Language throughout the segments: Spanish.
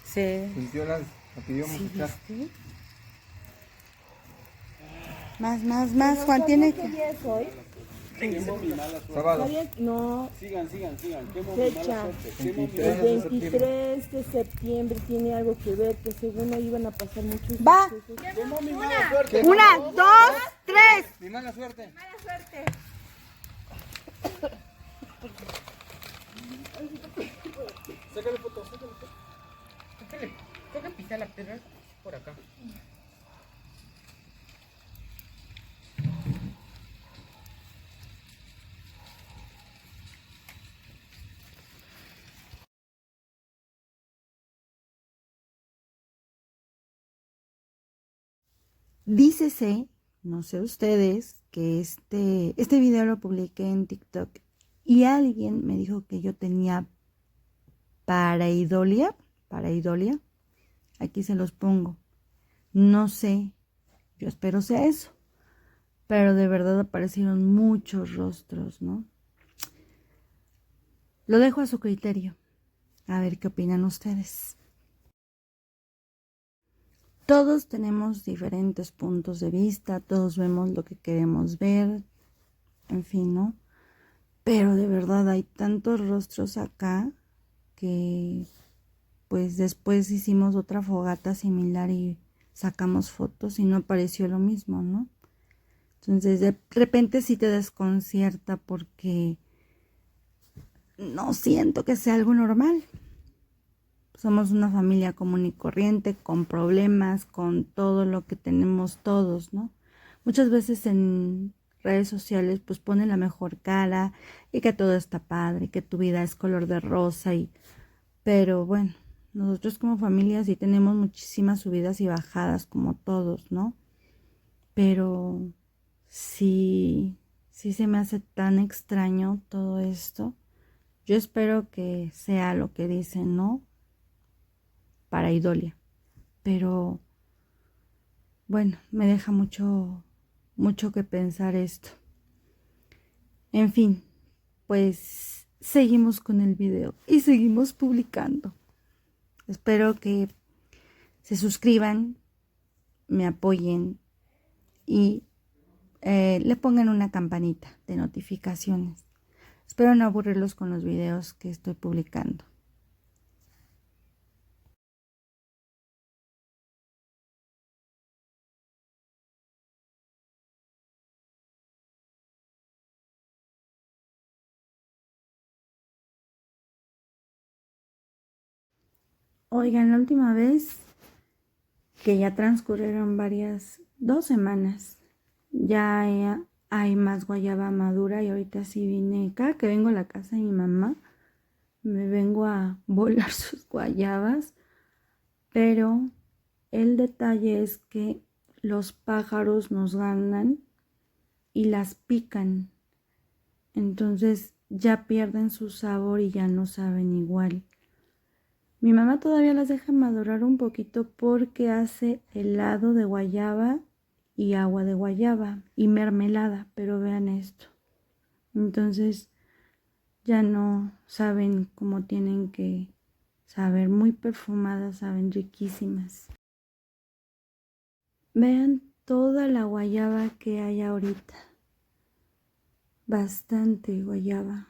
Sí. Sintió la pidió musical. ¿Sí? Más. Juan tiene ¿Qué que... día es hoy? Quemo mi mala suerte. Sábado. ¿Sabían? No, Sigan. Quemo mi fecha. mala suerte. Quemo mi 23 El de 23 de septiembre tiene algo que ver, que según ahí iban a pasar muchos Va. sucesos. Quemo mi mala suerte. 1, 2, 3. Mi mala suerte. Sácale foto. Creo que pisa la piedra por acá. Dícese, no sé ustedes, que este video lo publiqué en TikTok y alguien me dijo que yo tenía pareidolia. Aquí se los pongo. No sé, yo espero sea eso. Pero de verdad aparecieron muchos rostros, ¿no? Lo dejo a su criterio. A ver qué opinan ustedes. Todos tenemos diferentes puntos de vista, todos vemos lo que queremos ver, en fin, ¿no? Pero de verdad hay tantos rostros acá que pues después hicimos otra fogata similar y sacamos fotos y no apareció lo mismo, ¿no? Entonces de repente sí te desconcierta porque no siento que sea algo normal. Somos una familia común y corriente, con problemas, con todo lo que tenemos todos, ¿no? Muchas veces en redes sociales pues ponen la mejor cara y que todo está padre, que tu vida es color de rosa pero bueno, nosotros como familia sí tenemos muchísimas subidas y bajadas como todos, ¿no? Pero sí se me hace tan extraño todo esto. Yo espero que sea lo que dicen, ¿no? Pareidolia. Pero bueno, me deja mucho que pensar esto. En fin, pues seguimos con el video y seguimos publicando. Espero que se suscriban, me apoyen y le pongan una campanita de notificaciones. Espero no aburrirlos con los videos que estoy publicando. Oigan, la última vez que ya transcurrieron 2 semanas, ya hay más guayaba madura y ahorita sí vine acá, que vengo a la casa de mi mamá, me vengo a volar sus guayabas, pero el detalle es que los pájaros nos ganan y las pican, entonces ya pierden su sabor y ya no saben igual. Mi mamá todavía las deja madurar un poquito porque hace helado de guayaba y agua de guayaba y mermelada, pero vean esto. Entonces ya no saben cómo tienen que saber, muy perfumadas, saben riquísimas. Vean toda la guayaba que hay ahorita. Bastante guayaba.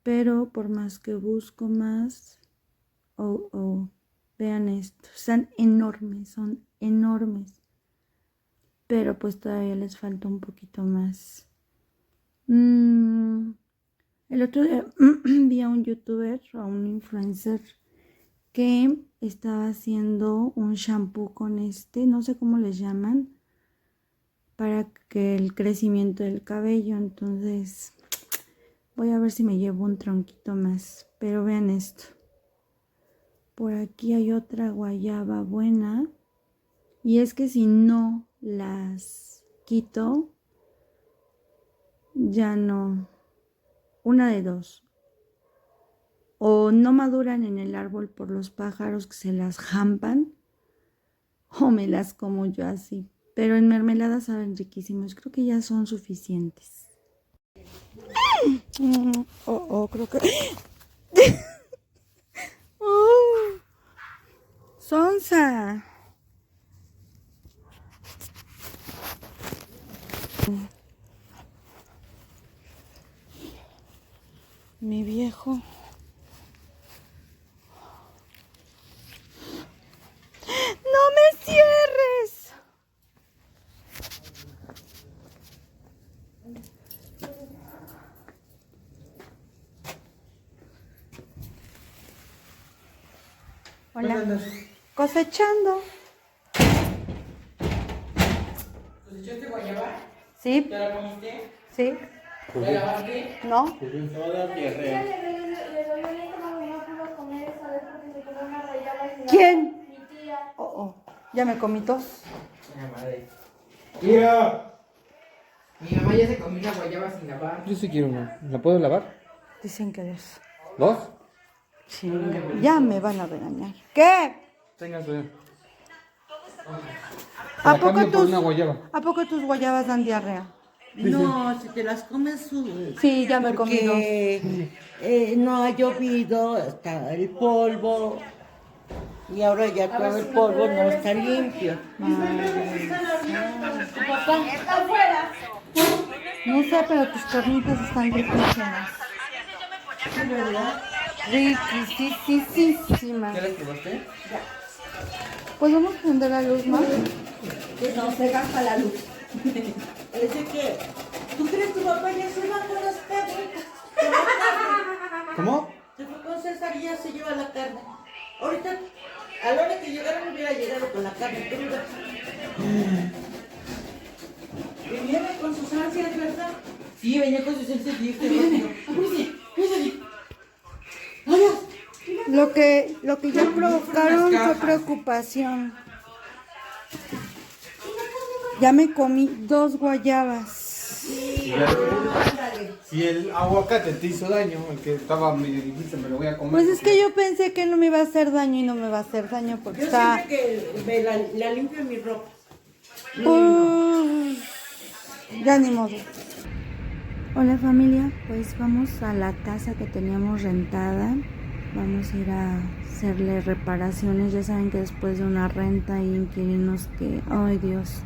Pero por más que busco más, vean esto, son enormes, pero pues todavía les falta un poquito más. El otro día vi a un youtuber, a un influencer, que estaba haciendo un shampoo con no sé cómo les llaman, para que el crecimiento del cabello, entonces voy a ver si me llevo un tronquito más, pero vean esto. Por aquí hay otra guayaba buena. Y es que si no las quito, ya no. Una de dos. O no maduran en el árbol por los pájaros que se las jampan, o me las como yo así. Pero en mermelada saben riquísimos. Creo que ya son suficientes. Creo que... Gonza. Mi viejo. ¡No me cierres! Hola. Cosechando. ¿Cosechaste guayaba? ¿Sí? ¿Ya la comiste? ¿Sí? ¿Ya la lavaste? ¿No? Se va a dar diarrea. ¿Quién? Oh, oh. Ya me comí dos. Ay, madre. ¡Mira! Mi mamá ya se comió una guayaba sin lavar. Yo sí quiero una. ¿La puedo lavar? Dicen que dos. ¿Dos? Chinga. Ya me van a regañar. ¿Qué? Tengan su. ¿A poco tus guayabas dan diarrea? No, si te las comes, Sí, ya me comí dos. No ha llovido, está el polvo. Y ahora ya todo el polvo no está limpio. No sé, pero tus carnitas están riquísimas. ¿Sí, verdad? Riquísimas. ¿Ya las probaste? Pues vamos a prender la luz más. Que no se gasta la luz. Es de que, ¿tú crees que tu papá ya se va con las carnes? ¿Cómo? Se fue con César y ya se lleva la carne. Ahorita, a la hora que llegaron, hubiera llegado con la carne cruda. Y viene con sus ansias, ¿verdad? Sí, venía con sus ansias y este rápido. Lo que ya provocaron fue preocupación. Ya me comí dos guayabas. Si el aguacate te hizo daño, el que estaba medio difícil, me lo voy a comer. Pues es que yo pensé que no me iba a hacer daño y no me va a hacer daño porque Yo está... siempre que me la limpio mi ropa. Ya ni modo. Hola familia, pues vamos a la casa que teníamos rentada. Vamos a ir a hacerle reparaciones. Ya saben que después de una renta hay inquilinos que... ¡Ay, Dios!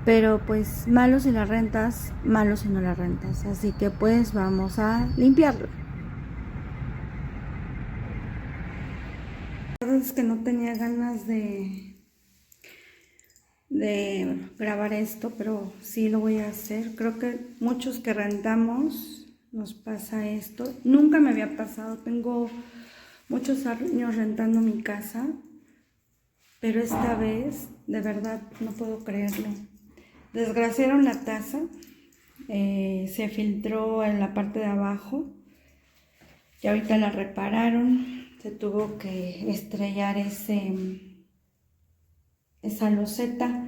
Pero pues malo si la rentas, malo si no la rentas. Así que pues vamos a limpiarlo. La verdad es que no tenía ganas de grabar esto, pero sí lo voy a hacer. Creo que muchos que rentamos nos pasa esto. Nunca me había pasado. Tengo muchos años rentando mi casa, pero esta vez de verdad no puedo creerlo. Desgraciaron la taza, se filtró en la parte de abajo y ahorita la repararon. Se tuvo que estrellar esa loseta,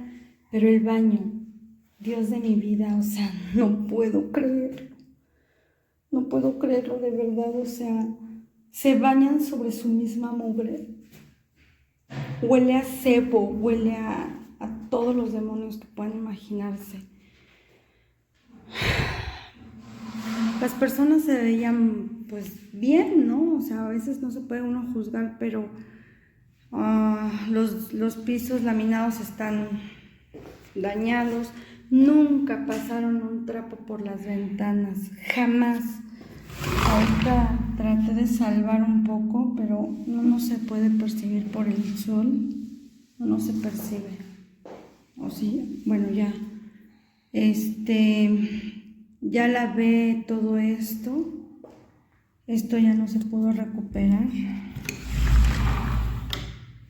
pero el baño, Dios de mi vida, o sea, no puedo creerlo. No puedo creerlo de verdad, o sea, se bañan sobre su misma mugre. Huele a cebo, huele a todos los demonios que puedan imaginarse. Las personas se veían pues bien, ¿no? O sea, a veces no se puede uno juzgar, pero los pisos laminados están dañados. Nunca pasaron un trapo por las ventanas, jamás. Ahorita traté de salvar un poco, pero no se puede percibir por el sol, no se percibe. O sí, bueno, ya. Ya lavé todo esto. Esto ya no se pudo recuperar.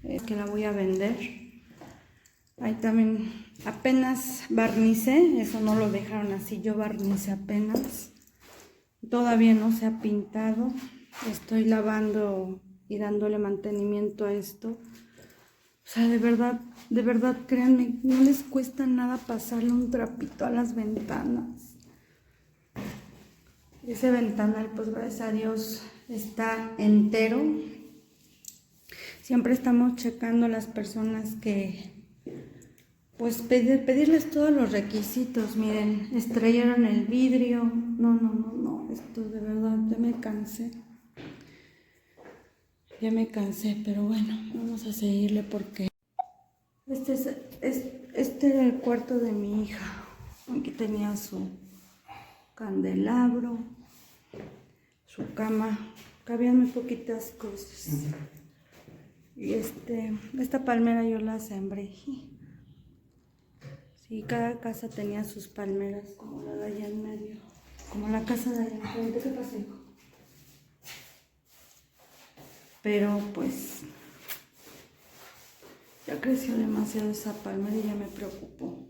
Es que la voy a vender. Ahí también apenas barnicé, eso no lo dejaron así, yo barnicé apenas. Todavía no se ha pintado. Estoy lavando y dándole mantenimiento a esto. O sea, de verdad, créanme, no les cuesta nada pasarle un trapito a las ventanas. Ese ventanal, pues gracias a Dios, está entero. Siempre estamos checando a las personas que, pues pedirles todos los requisitos. Miren, estrellaron el vidrio. No, esto de verdad, ya me cansé. Ya me cansé, pero bueno, vamos a seguirle porque este era el cuarto de mi hija. Aquí tenía su candelabro, su cama, cabían muy poquitas cosas. Y esta palmera yo la sembré. Sí, cada casa tenía sus palmeras, como la de allá en medio, como la casa de allá en frente. ¿Qué pasa, hijo? Pero pues ya creció demasiado esa palmera y ya me preocupó.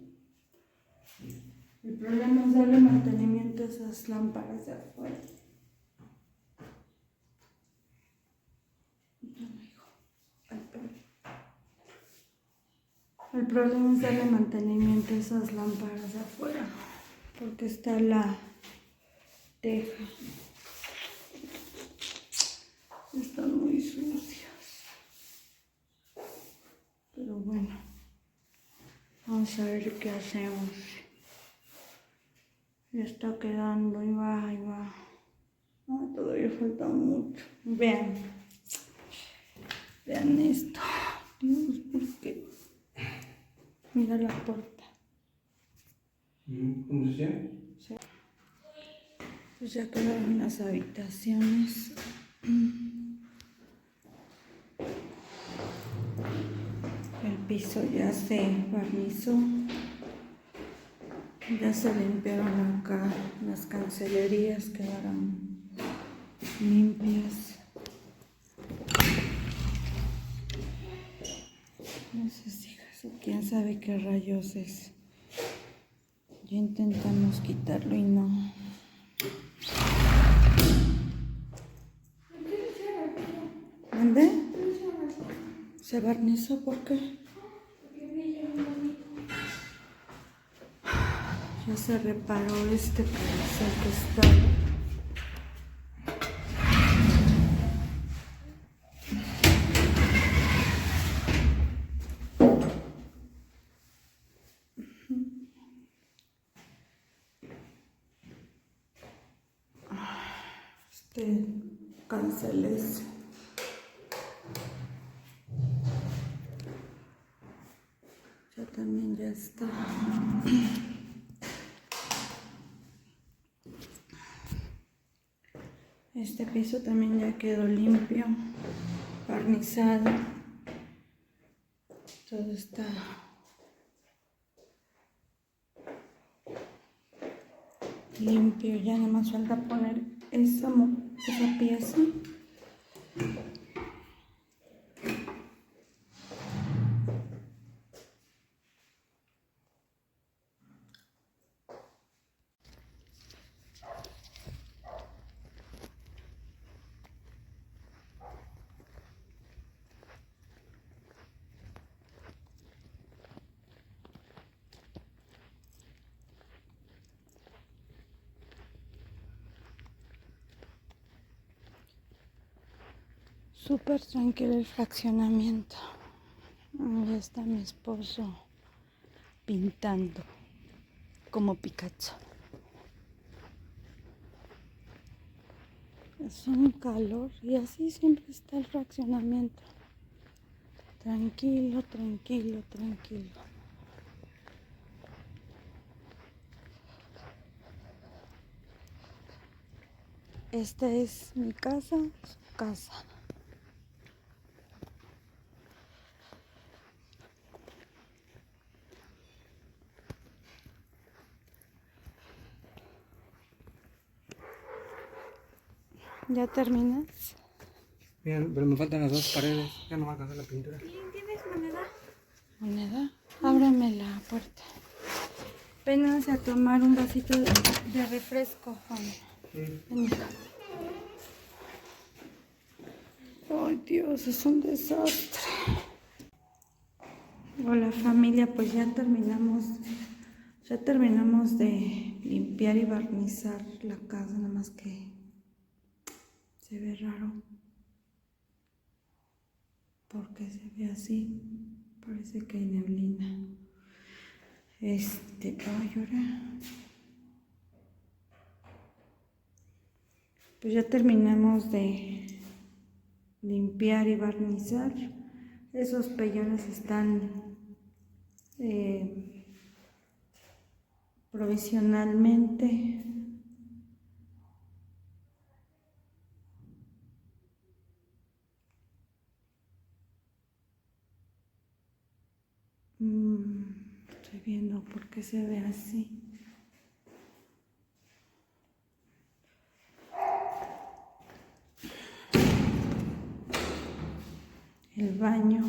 El problema es darle mantenimiento a esas lámparas de afuera. El problema es darle mantenimiento a esas lámparas de afuera, porque está la teja. Están muy sucias. Pero bueno, vamos a ver qué hacemos. Ya está quedando y va, y va. No, todavía falta mucho. Vean esto. Dios, ¿por qué? Mira la puerta. ¿Cómo se llama? Sí. Pues ya quedaron las habitaciones. El piso ya se barnizó. Ya se limpiaron acá las cancelerías, quedaron limpias. No sé si quién sabe qué rayos es. Ya intentamos quitarlo y no. ¿Dónde? ¿Se barnizó? ¿Por qué? Ya se reparó parece que está. Canceles. Ya también ya está. Este piso también ya quedó limpio, barnizado. Todo está limpio. Ya nada más falta poner esa pieza. Súper tranquilo el fraccionamiento. Ya está mi esposo pintando como Picasso. Es un calor y así siempre está el fraccionamiento. Tranquilo, tranquilo, tranquilo. Esta es mi casa, su casa. ¿Ya terminas? Bien, pero me faltan las dos paredes. Ya no va a alcanzar la pintura. ¿Tienes moneda? ¿Moneda? Ábreme la puerta. Apenas a tomar un vasito de refresco, Juan. Ven, hija. Ay, Dios, es un desastre. Hola, familia, pues ya terminamos de limpiar y barnizar la casa, nada más que se ve raro. Porque se ve así, parece que hay neblina. Ay, ahora. Pues ya terminamos de limpiar y barnizar. Esos pellones están provisionalmente. Estoy viendo por qué se ve así. El baño.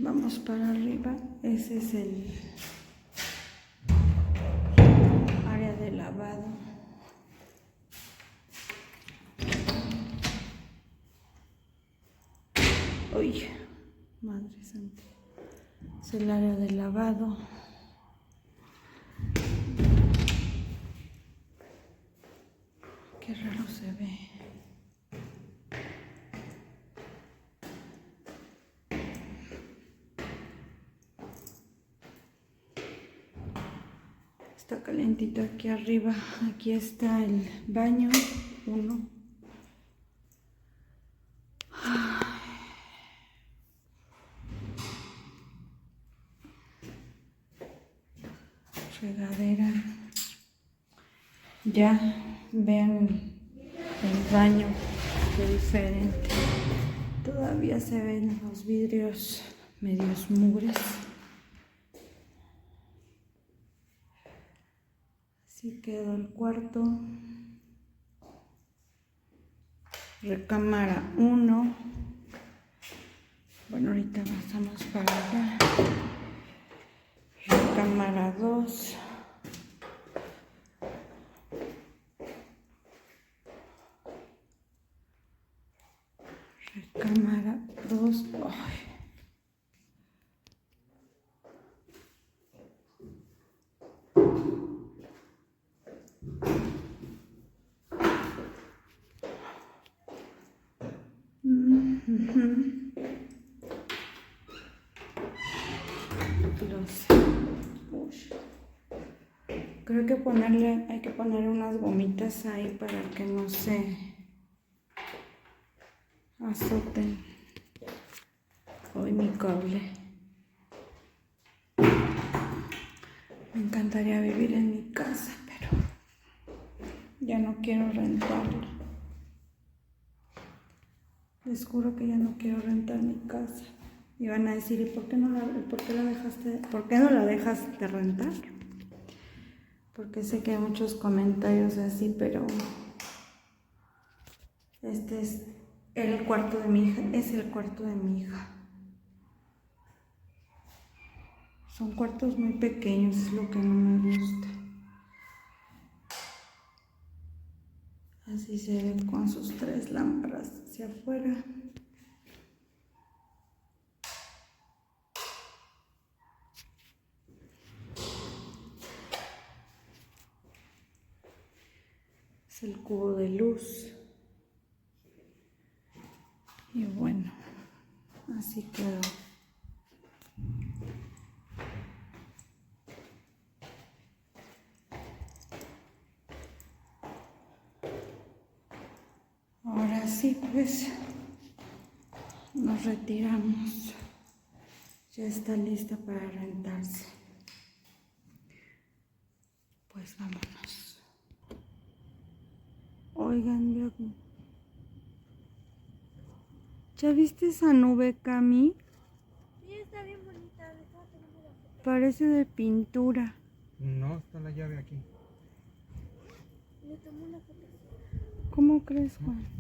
Vamos para arriba. Ese es el área de lavado. Uy, madre santa. Es el área de lavado. Qué raro se ve. Está calientito aquí arriba. Aquí está el baño 1. Regadera. Ya vean el baño, qué diferente. Todavía se ven los vidrios medios mugres. Así quedó el cuarto. Recámara 1. Bueno, ahorita pasamos para allá. Recámara 2. Recámara 2. Ay. Creo que hay que ponerle unas gomitas ahí para que no se azoten. Hoy mi cable. Me encantaría vivir en mi casa, pero ya no quiero rentarla. Les juro que ya no quiero rentar mi casa. Y van a decir, ¿y por qué no la dejas de rentar? Porque sé que hay muchos comentarios así, pero este es el cuarto de mi hija. Es el cuarto de mi hija. Son cuartos muy pequeños, es lo que no me gusta. Así se ve con sus 3 lámparas hacia afuera. Es el cubo de luz. Y bueno, así quedó. Ahora sí, pues nos retiramos. Ya está lista para rentarse. Pues vámonos. Oigan, ¿ya viste esa nube, Cami? Sí, está bien bonita. Parece de pintura. No, está la llave aquí. Le tomó una foto. ¿Cómo crees, Juan?